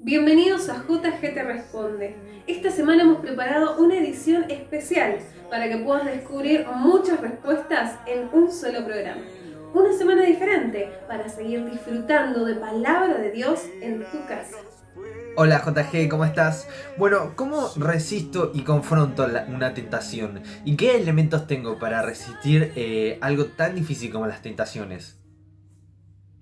Bienvenidos a JG Te Responde. Esta semana hemos preparado una edición especial para que puedas descubrir muchas respuestas en un solo programa. Una semana diferente para seguir disfrutando de palabra de Dios en tu casa. Hola JG, ¿cómo estás? Bueno, ¿cómo resisto y confronto una tentación? ¿Y qué elementos tengo para resistir algo tan difícil como las tentaciones?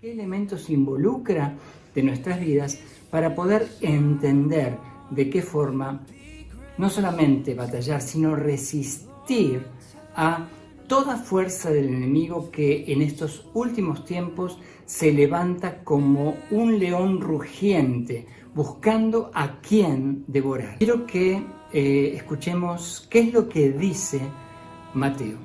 ¿Qué elementos involucra de nuestras vidas para poder entender de qué forma no solamente batallar, sino resistir a toda fuerza del enemigo que en estos últimos tiempos se levanta como un león rugiente, buscando a quién devorar? Quiero que escuchemos qué es lo que dice Mateo.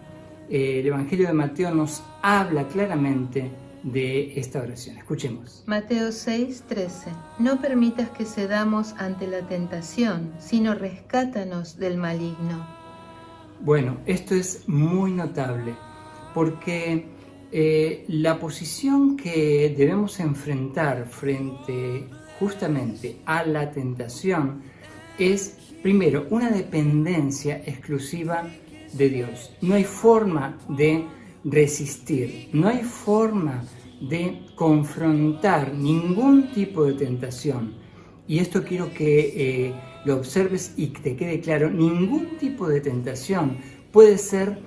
El Evangelio de Mateo nos habla claramente de esta oración. Escuchemos. Mateo 6:13. No permitas que cedamos ante la tentación, sino rescátanos del maligno. Bueno, esto es muy notable porque la posición que debemos enfrentar frente justamente a la tentación es, primero, una dependencia exclusiva de Dios. No hay forma de resistir, no hay forma de confrontar ningún tipo de tentación. Y esto quiero que lo observes y que te quede claro: ningún tipo de tentación puede ser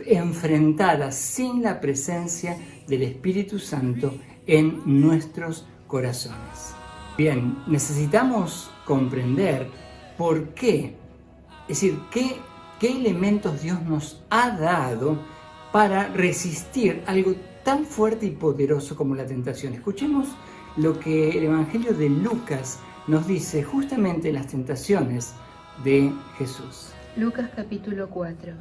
enfrentada sin la presencia del Espíritu Santo en nuestros corazones. Bien, necesitamos comprender por qué, es decir, qué elementos Dios nos ha dado para resistir algo tan fuerte y poderoso como la tentación. Escuchemos lo que el Evangelio de Lucas nos dice justamente en las tentaciones de Jesús. Lucas capítulo 4.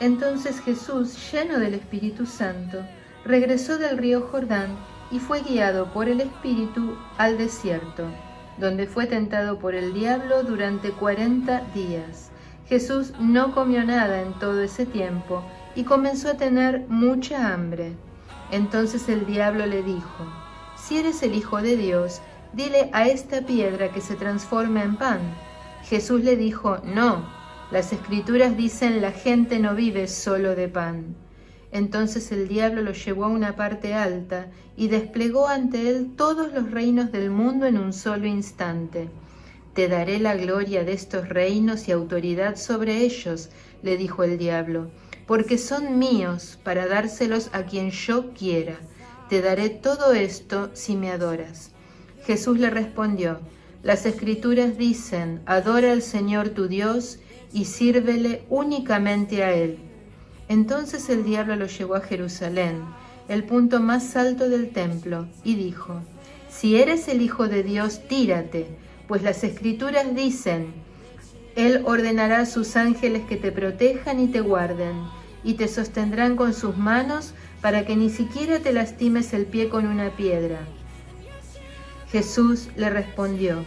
Entonces Jesús, lleno del Espíritu Santo, regresó del río Jordán y fue guiado por el Espíritu al desierto, donde fue tentado por el diablo durante 40 días. Jesús no comió nada en todo ese tiempo y comenzó a tener mucha hambre. Entonces el diablo le dijo: si eres el Hijo de Dios, dile a esta piedra que se transforme en pan. Jesús le dijo: no, las Escrituras dicen la gente no vive solo de pan. Entonces el diablo lo llevó a una parte alta y desplegó ante él todos los reinos del mundo en un solo instante. Te daré la gloria de estos reinos y autoridad sobre ellos, le dijo el diablo, porque son míos para dárselos a quien yo quiera. Te daré todo esto si me adoras. Jesús le respondió: las Escrituras dicen, adora al Señor tu Dios y sírvele únicamente a Él. Entonces el diablo lo llevó a Jerusalén, el punto más alto del templo, y dijo: si eres el Hijo de Dios, tírate, pues las Escrituras dicen, Él ordenará a sus ángeles que te protejan y te guarden, y te sostendrán con sus manos para que ni siquiera te lastimes el pie con una piedra. Jesús le respondió: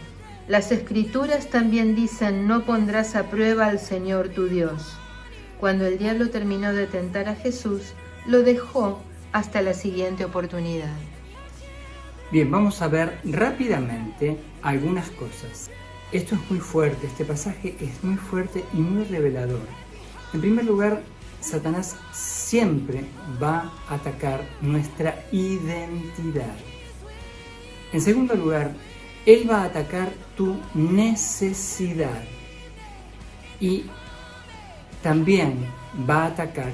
las Escrituras también dicen, no pondrás a prueba al Señor tu Dios. Cuando el diablo terminó de tentar a Jesús, lo dejó hasta la siguiente oportunidad. Bien, vamos a ver rápidamente algunas cosas. Esto es muy fuerte, este pasaje es muy fuerte y muy revelador. En primer lugar, Satanás siempre va a atacar nuestra identidad. En segundo lugar, él va a atacar tu necesidad y también va a atacar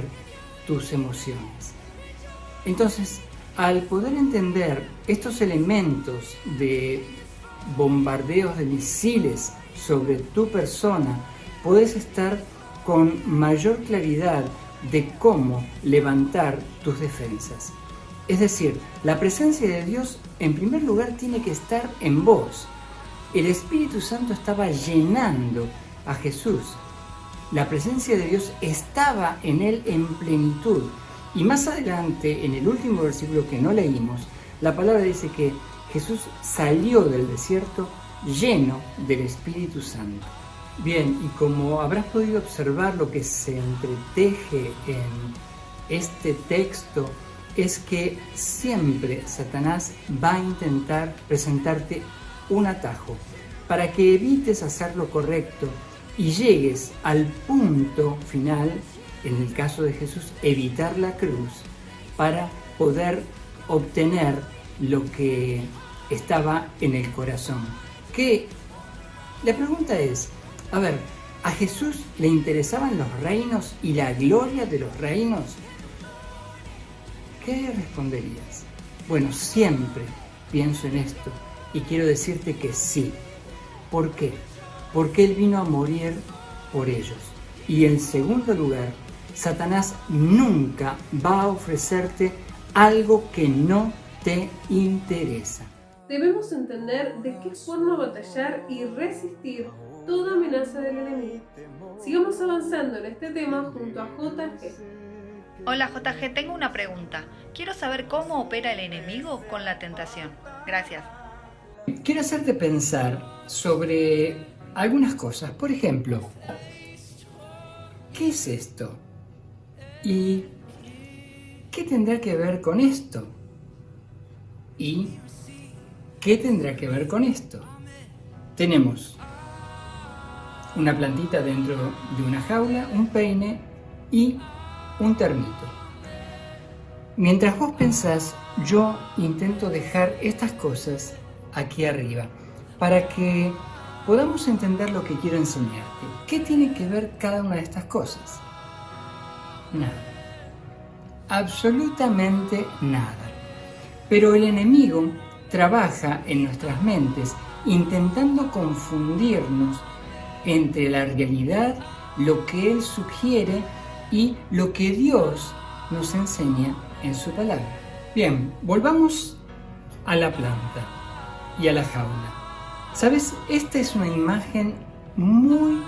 tus emociones. Entonces, al poder entender estos elementos de bombardeos de misiles sobre tu persona, puedes estar con mayor claridad de cómo levantar tus defensas. Es decir, la presencia de Dios en primer lugar tiene que estar en vos. El Espíritu Santo estaba llenando a Jesús. La presencia de Dios estaba en él en plenitud. Y más adelante, en el último versículo que no leímos, la palabra dice que Jesús salió del desierto lleno del Espíritu Santo. Bien, y como habrás podido observar, lo que se entreteje en este texto es que siempre Satanás va a intentar presentarte un atajo, para que evites hacer lo correcto y llegues al punto final, en el caso de Jesús, evitar la cruz, para poder obtener lo que estaba en el corazón. Que la pregunta es, a ver, ¿a Jesús le interesaban los reinos y la gloria de los reinos? ¿Qué responderías? Bueno, siempre pienso en esto y quiero decirte que sí. ¿Por qué? Porque Él vino a morir por ellos. Y en segundo lugar, Satanás nunca va a ofrecerte algo que no te interesa. Debemos entender de qué forma batallar y resistir toda amenaza del enemigo. Sigamos avanzando en este tema junto a JG. Hola JG, tengo una pregunta. Quiero saber cómo opera el enemigo con la tentación. Gracias. Quiero hacerte pensar sobre algunas cosas. Por ejemplo, ¿qué es esto? ¿Y qué tendrá que ver con esto? ¿Y qué tendrá que ver con esto? Tenemos una plantita dentro de una jaula, un peine y un termito. Mientras vos pensás, yo intento dejar estas cosas aquí arriba para que podamos entender lo que quiero enseñarte. ¿Qué tiene que ver cada una de estas cosas? Nada. Absolutamente nada. Pero el enemigo trabaja en nuestras mentes intentando confundirnos entre la realidad, lo que Él sugiere y lo que Dios nos enseña en su palabra. Bien, volvamos a la planta y a la jaula. ¿Sabes? Esta es una imagen muy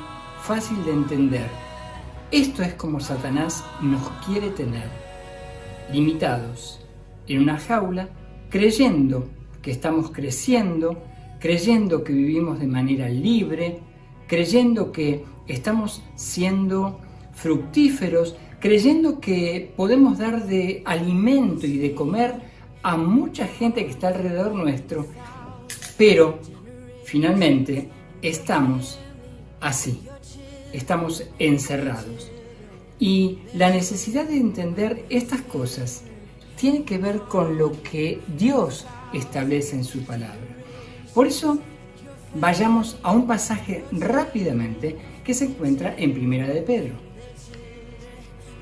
fácil de entender. Esto es como Satanás nos quiere tener, limitados en una jaula, creyendo que estamos creciendo, creyendo que vivimos de manera libre, creyendo que estamos siendo fructíferos, creyendo que podemos dar de alimento y de comer a mucha gente que está alrededor nuestro, pero finalmente estamos así, estamos encerrados. Y la necesidad de entender estas cosas tiene que ver con lo que Dios establece en su palabra. Por eso, vayamos a un pasaje rápidamente que se encuentra en Primera de Pedro.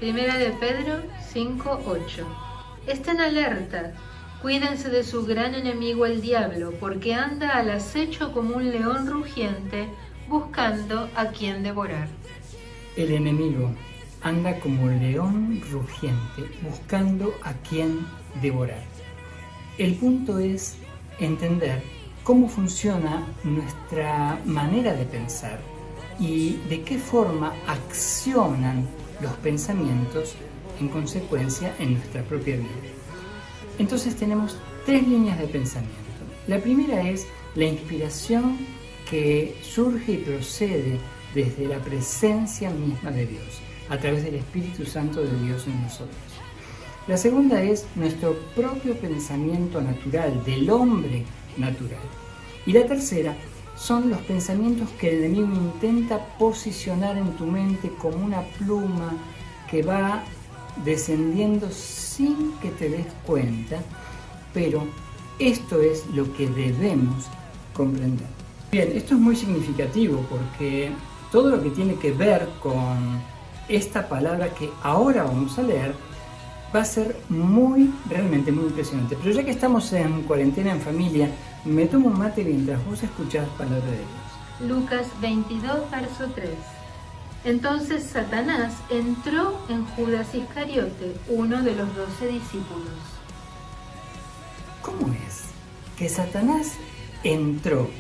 Primera de Pedro 5:8. Estén alerta, cuídense de su gran enemigo el diablo, porque anda al acecho como un león rugiente, buscando a quien devorar. El enemigo anda como un león rugiente, buscando a quien devorar. El punto es entender cómo funciona nuestra manera de pensar y de qué forma accionan los pensamientos en consecuencia en nuestra propia vida. Entonces tenemos tres líneas de pensamiento. La primera es la inspiración que surge y procede desde la presencia misma de Dios, a través del Espíritu Santo de Dios en nosotros. La segunda es nuestro propio pensamiento natural, del hombre natural. Y la tercera son los pensamientos que el enemigo intenta posicionar en tu mente como una pluma que va descendiendo sin que te des cuenta, pero esto es lo que debemos comprender. Bien, esto es muy significativo porque todo lo que tiene que ver con esta palabra que ahora vamos a leer va a ser realmente muy impresionante. Pero ya que estamos en cuarentena en familia, me tomo un mate mientras vos escuchás palabra de Dios. Lucas 22, verso 3. Entonces Satanás entró en Judas Iscariote, uno de los 12 discípulos. ¿Cómo es que Satanás entró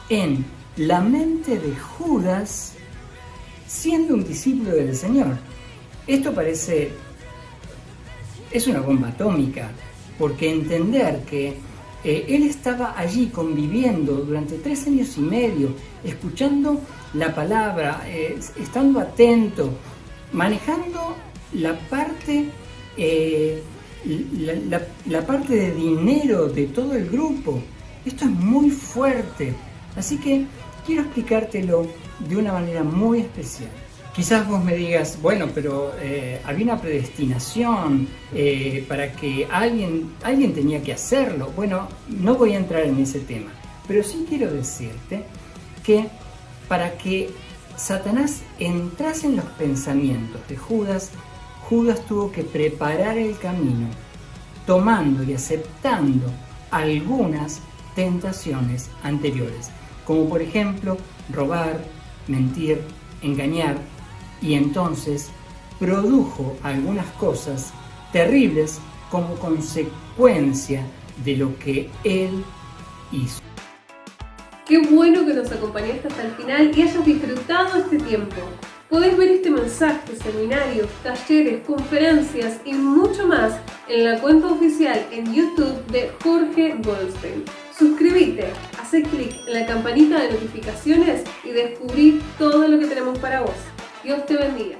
en la mente de Judas siendo un discípulo del Señor? Esto es una bomba atómica, porque entender que él estaba allí conviviendo durante 3 años y medio, escuchando la palabra, estando atento, manejando la parte de dinero de todo el grupo. Esto es muy fuerte Así que quiero explicártelo de una manera muy especial. Quizás vos me digas, bueno, pero había una predestinación para que alguien tenía que hacerlo. Bueno, no voy a entrar en ese tema, pero sí quiero decirte que para que Satanás entrase en los pensamientos de Judas, Judas tuvo que preparar el camino, tomando y aceptando algunas tentaciones anteriores, como por ejemplo robar, mentir, engañar, y entonces produjo algunas cosas terribles como consecuencia de lo que él hizo. Qué bueno que nos acompañaste hasta el final y hayas disfrutado este tiempo. Podés ver este mensaje, seminarios, talleres, conferencias y mucho más en la cuenta oficial en YouTube de Jorge Goldstein. Suscríbete, haz clic en la campanita de notificaciones y descubrí todo lo que tenemos para vos. Dios te bendiga.